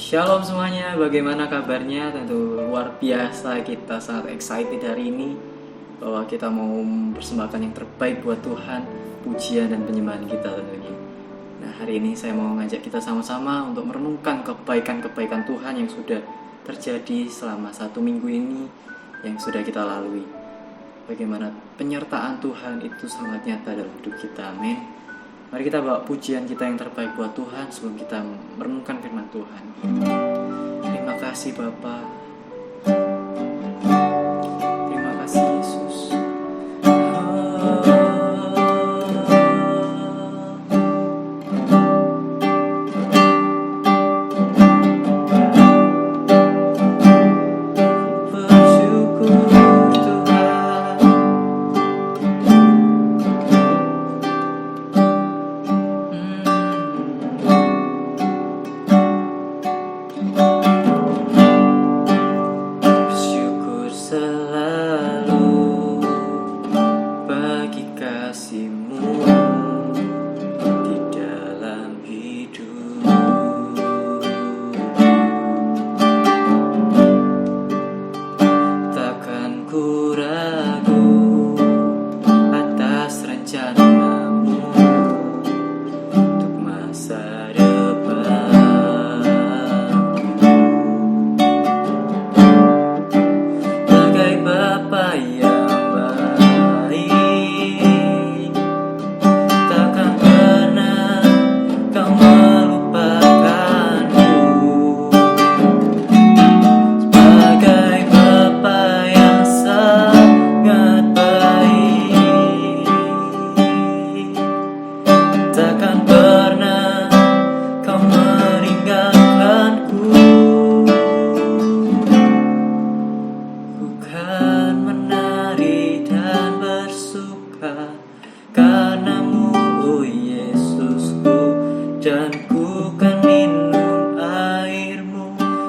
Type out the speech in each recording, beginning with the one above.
Shalom semuanya, bagaimana kabarnya? Tentu luar biasa, kita sangat excited hari ini bahwa kita mau mempersembahkan yang terbaik buat Tuhan, pujian dan penyembahan kita tentunya. Nah, hari ini saya mau ngajak kita sama-sama untuk merenungkan kebaikan-kebaikan Tuhan yang sudah terjadi selama 1 minggu ini yang sudah kita lalui. Bagaimana penyertaan Tuhan itu sangat nyata dalam hidup kita, amin. Mari kita bawa pujian kita yang terbaik buat Tuhan sebelum kita merenungkan firman Tuhan. Terima kasih Bapa. Terima kasih Yesus.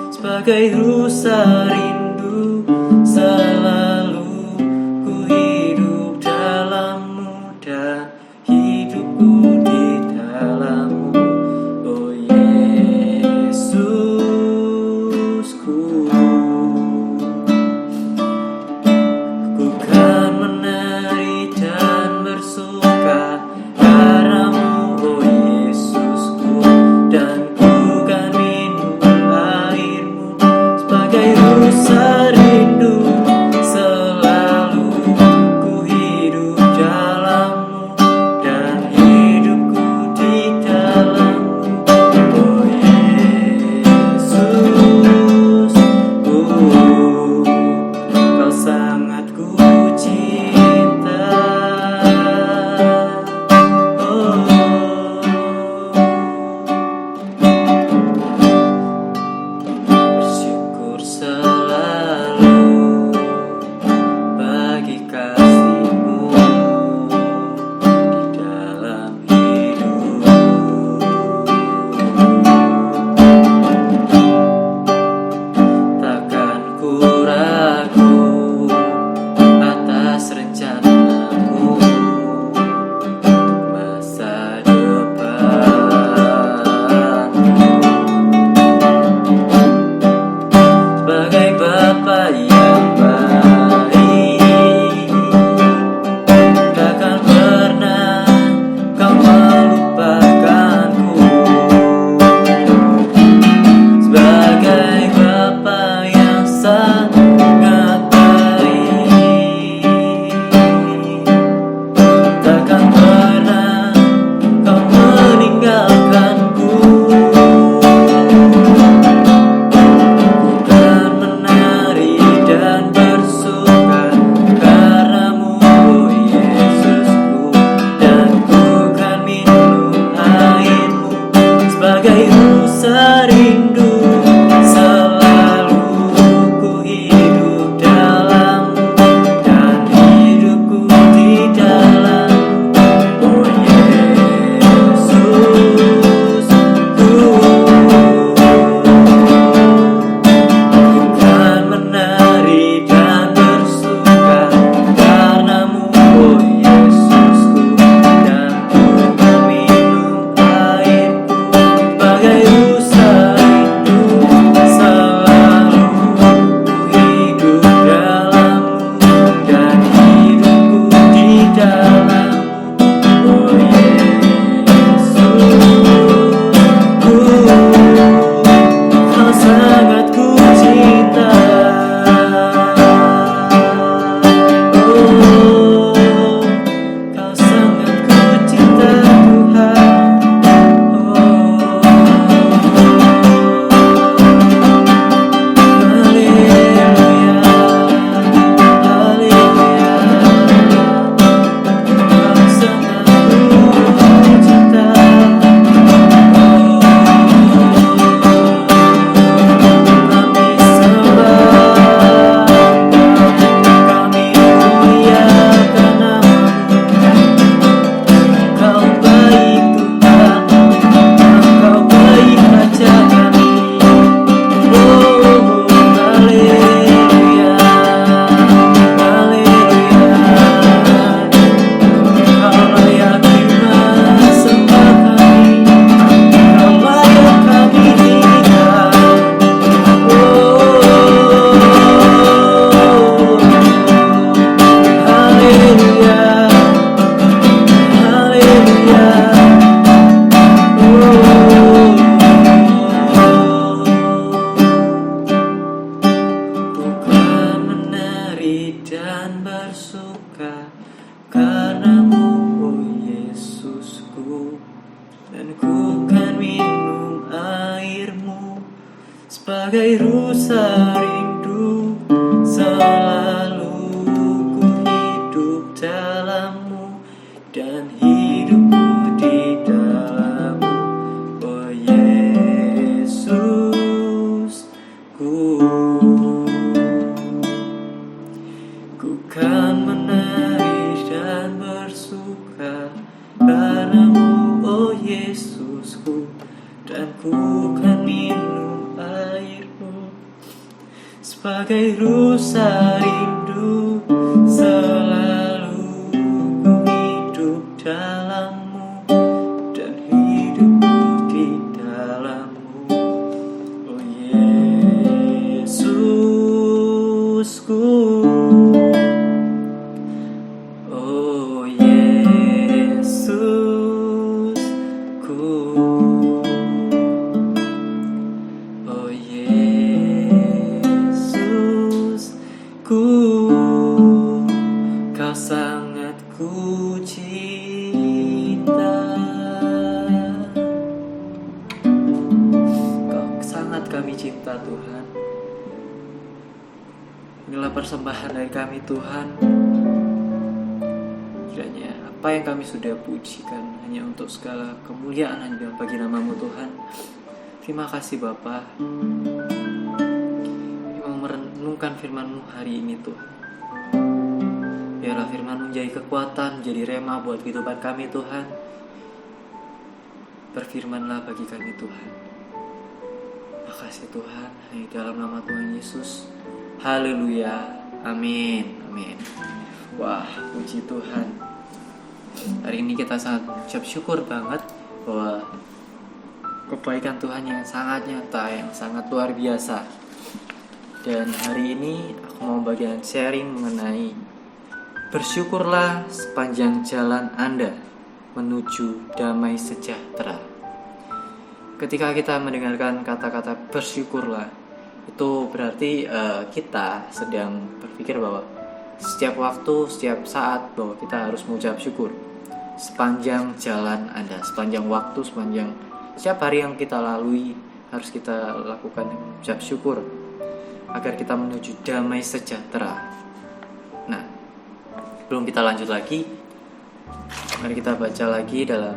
Sebagai rusa rindu, selalu ku hidup dalam-Mu dan hidupku di dalam-Mu, oh Yesusku. Ku kan menari dan bersuka karena-Mu, oh Yesusku, dan ku kan minum air-Mu sebagai rusa rindu, selalu ku hidup dalam-Mu dan hidupku Sebagai rusa rindu, selalu ku hidup dalam-Mu dan hidupku di dalam-Mu, oh Yesus. Ku kan menari dan bersuka karena-Mu, oh Yesusku, dan ku kan minum air-Mu. Sebagai rusa rindu, selalu ku hidup dalam-Mu dan hidupku di dalam-Mu, oh Yesusku, oh Yesusku, oh Yesusku. Kau sangat ku cinta, Kau sangat kami cinta Tuhan. Inilah persembahan dari kami Tuhan. Kiranya apa yang kami sudah pujikan hanya untuk segala kemuliaan hanya bagi nama-Mu Tuhan. Terima kasih Bapa. Mau merenungkan firman-Mu hari ini Tuhan. Biarlah firman-Mu menjadi kekuatan, menjadi rema buat kehidupan kami Tuhan. Berfirmanlah bagi kami Tuhan. Makasih Tuhan, hanya dalam nama Tuhan Yesus. Haleluya, amin, amin. Wah, puji Tuhan. Hari ini kita sangat ucap syukur banget bahwa kebaikan Tuhan yang sangat nyata, yang sangat luar biasa. Dan hari ini aku mau bagian sharing mengenai bersyukurlah sepanjang jalan Anda menuju damai sejahtera. Ketika kita mendengarkan kata-kata bersyukurlah, itu berarti kita sedang berpikir bahwa setiap waktu, setiap saat bahwa kita harus mengucap syukur. Sepanjang jalan Anda, sepanjang waktu, sepanjang setiap hari yang kita lalui, harus kita lakukan ucap syukur agar kita menuju damai sejahtera. Nah, sebelum kita lanjut lagi, mari kita baca lagi dalam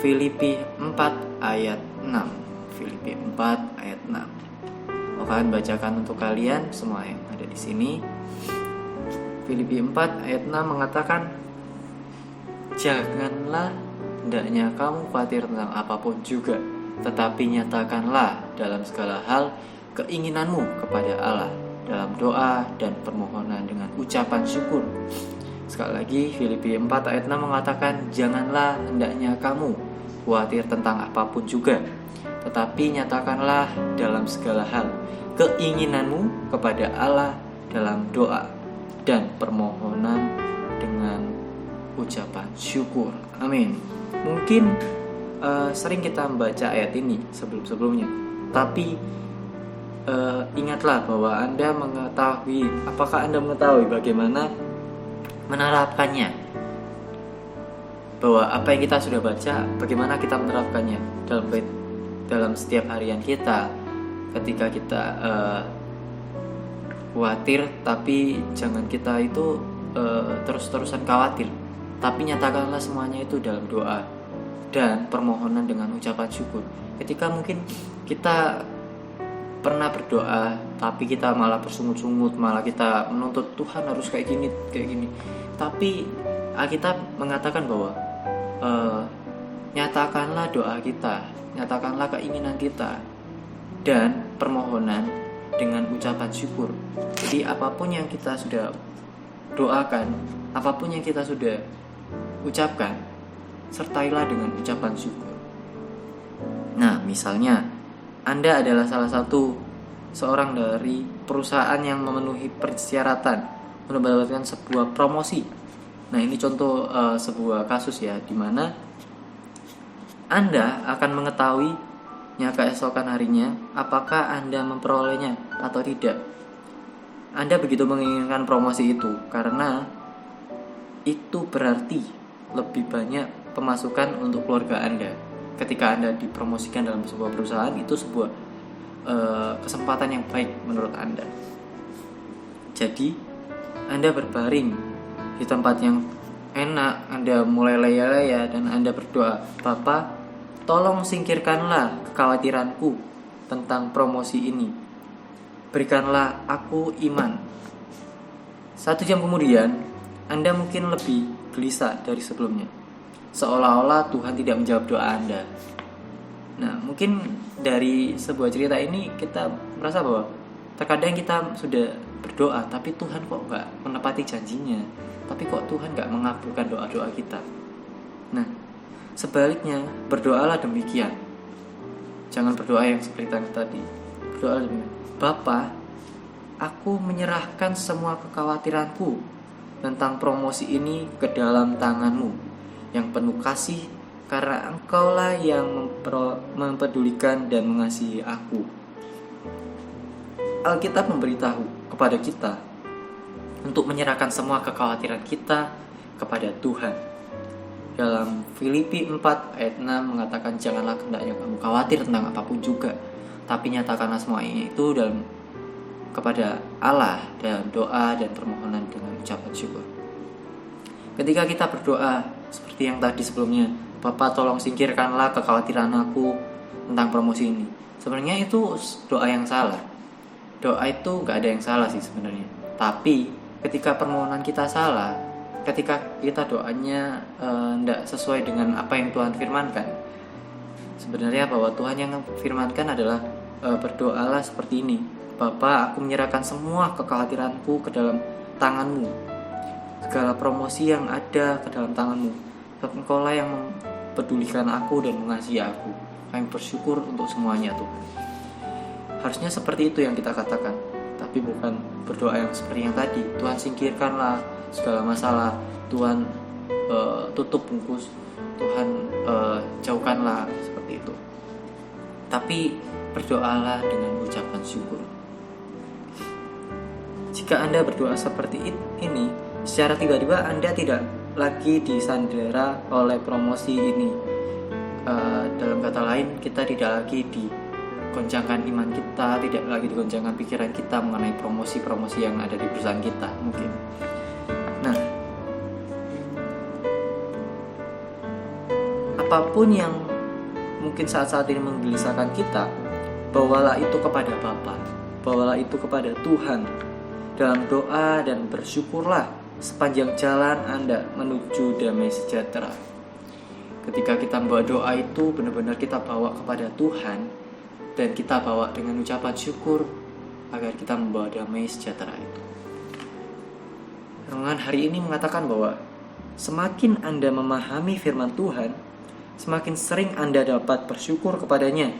Filipi 4 ayat 6. Filipi 4 ayat 6. Akan bacakan untuk kalian semua yang ada di sini. Filipi 4 ayat 6 mengatakan, janganlah hendaknya kamu khawatir tentang apapun juga, tetapi nyatakanlah dalam segala hal keinginanmu kepada Allah dalam doa dan permohonan dengan ucapan syukur. Sekali lagi, Filipi 4 ayat 6 mengatakan, janganlah hendaknya kamu khawatir tentang apapun juga, tetapi nyatakanlah dalam segala hal keinginanmu kepada Allah dalam doa dan permohonan dengan ucapan syukur. Amin. Mungkin sering kita membaca ayat ini sebelum-sebelumnya, tapi ingatlah bahwa apakah Anda mengetahui bagaimana menerapkannya, bahwa apa yang kita sudah baca, bagaimana kita menerapkannya dalam setiap harian kita. Ketika kita khawatir, tapi jangan kita itu terus-terusan khawatir, tapi nyatakanlah semuanya itu dalam doa dan permohonan dengan ucapan syukur. Ketika mungkin kita pernah berdoa, tapi kita malah bersungut-sungut, malah kita menuntut Tuhan harus kayak gini. Tapi Alkitab mengatakan bahwa nyatakanlah doa kita, nyatakanlah keinginan kita dan permohonan dengan ucapan syukur. Jadi apapun yang kita sudah doakan, apapun yang kita sudah ucapkan, sertailah dengan ucapan syukur. Nah, misalnya Anda adalah salah satu seorang dari perusahaan yang memenuhi persyaratan untuk mendapatkan sebuah promosi. Nah, ini contoh sebuah kasus ya, di mana Anda akan mengetahui keesokan harinya apakah Anda memperolehnya atau tidak. Anda begitu menginginkan promosi itu karena itu berarti lebih banyak pemasukan untuk keluarga Anda. Ketika Anda dipromosikan dalam sebuah perusahaan, itu sebuah kesempatan yang baik menurut Anda. Jadi Anda berbaring di tempat yang enak, Anda mulai leya-leya dan Anda berdoa, "Bapa, tolong singkirkanlah kekhawatiranku tentang promosi ini. Berikanlah aku iman." 1 jam kemudian, Anda mungkin lebih gelisah dari sebelumnya. Seolah-olah Tuhan tidak menjawab doa Anda. Nah, mungkin dari sebuah cerita ini kita merasa bahwa terkadang kita sudah berdoa, tapi Tuhan kok nggak menepati janjinya. Tapi kok Tuhan nggak mengabulkan doa-doa kita. Nah, sebaliknya, berdoalah demikian. Jangan berdoa yang seperti tadi. Berdoa demikian. "Bapa, aku menyerahkan semua kekhawatiranku tentang promosi ini ke dalam tangan-Mu yang penuh kasih, karena Engkaulah yang mempedulikan dan mengasihi aku." Alkitab memberitahu kepada kita untuk menyerahkan semua kekhawatiran kita kepada Tuhan. Dalam Filipi 4 ayat 6 mengatakan, "Janganlah hendaknya kamu khawatir tentang apapun juga, tapi nyatakanlah semuanya itu kepada Allah dalam doa dan permohonan dengan ucapan syukur." Ketika kita berdoa seperti yang tadi sebelumnya, "Bapa, tolong singkirkanlah kekhawatiran aku tentang promosi ini." Sebenarnya itu doa yang salah. Doa itu gak ada yang salah sih sebenarnya. Tapi ketika permohonan kita salah, ketika kita doanya tidak sesuai dengan apa yang Tuhan firmankan, sebenarnya bahwa Tuhan yang firmankan adalah berdoalah seperti ini, "Bapa, aku menyerahkan semua kekhawatiranku ke dalam tangan-Mu, segala promosi yang ada ke dalam tangan-Mu. Engkaulah yang mempedulikan aku dan mengasihi aku. Kami bersyukur untuk semuanya, Tuhan." Harusnya seperti itu yang kita katakan, tapi bukan berdoa yang seperti yang tadi. "Tuhan, singkirkanlah segala masalah, Tuhan tutup bungkus, Tuhan jauhkanlah," seperti itu. Tapi berdoalah dengan ucapan syukur. Jika Anda berdoa seperti ini, secara tiba-tiba Anda tidak lagi disandera oleh promosi ini. Dalam kata lain, kita tidak lagi digoncangkan iman kita, tidak lagi digoncangkan pikiran kita mengenai promosi-promosi yang ada di perusahaan kita mungkin. Nah, apapun yang mungkin saat-saat ini menggelisahkan kita, bawalah itu kepada Bapa, bawalah itu kepada Tuhan dalam doa dan bersyukurlah sepanjang jalan Anda menuju damai sejahtera. Ketika kita membawa doa itu benar-benar kita bawa kepada Tuhan dan kita bawa dengan ucapan syukur agar kita membawa damai sejahtera itu. Renungan hari ini mengatakan bahwa semakin Anda memahami firman Tuhan, semakin sering Anda dapat bersyukur kepadanya.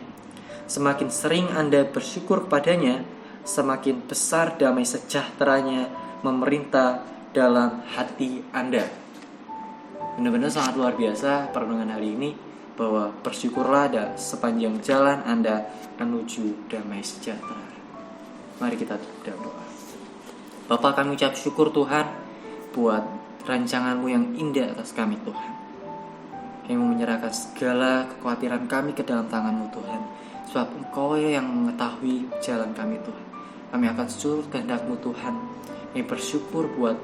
Semakin sering Anda bersyukur kepadanya, semakin besar damai sejahteranya memerintah dalam hati Anda. Benar-benar sangat luar biasa perenungan hari ini, bahwa bersyukurlah sepanjang jalan Anda menuju damai sejahtera. Mari kita tutup dalam doa. Bapa, kami ucap syukur Tuhan buat rancangan-Mu yang indah atas kami Tuhan. Kami menyerahkan segala kekhawatiran kami ke dalam tangan-Mu Tuhan, sebab Engkau yang mengetahui jalan kami Tuhan. Kami akan surut kehendak-Mu Tuhan. Kami bersyukur buat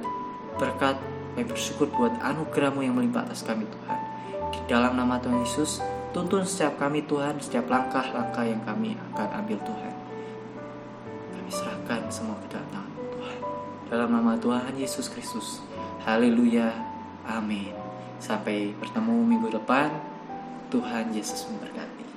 berkat, kami bersyukur buat anugerah-Mu yang melimpah atas kami Tuhan. Di dalam nama Tuhan Yesus, tuntun setiap kami Tuhan, setiap langkah-langkah yang kami akan ambil Tuhan. Kami serahkan semua ke dalam tangan Tuhan. Dalam nama Tuhan Yesus Kristus. Haleluya. Amin. Sampai bertemu minggu depan. Tuhan Yesus memberkati.